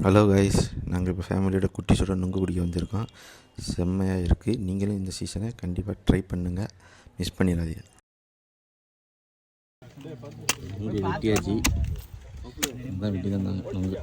Hello guys, நாங்கள் இப்போ ஃபேமிலியோட குட்டிஸோட நுங்கு குடிக்க வந்திருக்கோம். செம்மையாக இருக்குது. நீங்களும் இந்த சீசனை கண்டிப்பாக ட்ரை பண்ணுங்கள், மிஸ் பண்ணிடாதீங்க. நுங்கு வெட்டியாச்சு, தான் வெட்டி தந்தாங்க நுங்கு.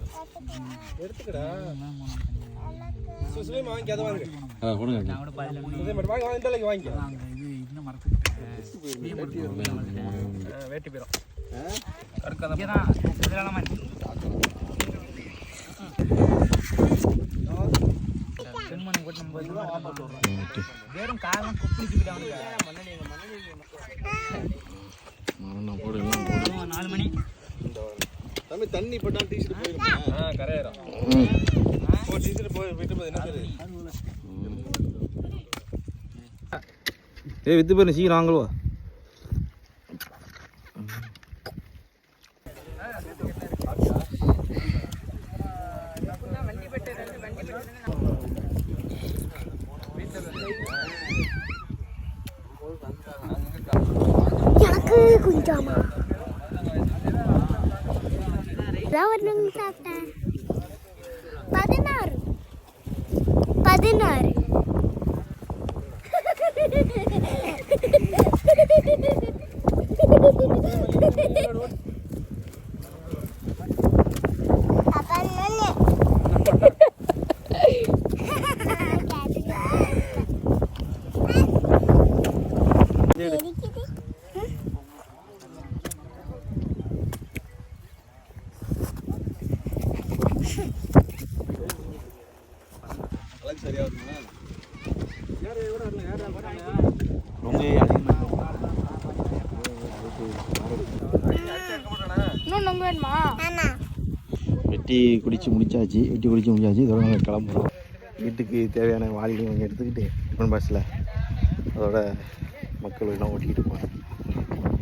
தண்ணி போட்டா டீஷர்ட் போயிருமா? கரையறோம். டீஷர்ட் போயிட்டு போது என்ன தெரியுது? வித்து போய் சீக்கிரம் வாங்குவா. எனக்கு கொஞ்சமா ஒரு நுங்கு சாப்பிட்டேன். 16 சரியா வருமா? வெட்டி குடிச்சு முடிச்சாச்சு. இதோட நாங்கள் கிளம்புறோம். வீட்டுக்கு தேவையான வாளிலையும் கொஞ்சம் எடுத்துக்கிட்டு டிஃபன் பாக்ஸில் அதோட மக்கள் எல்லாம் ஓட்டிக்கிட்டு போகிறோம்.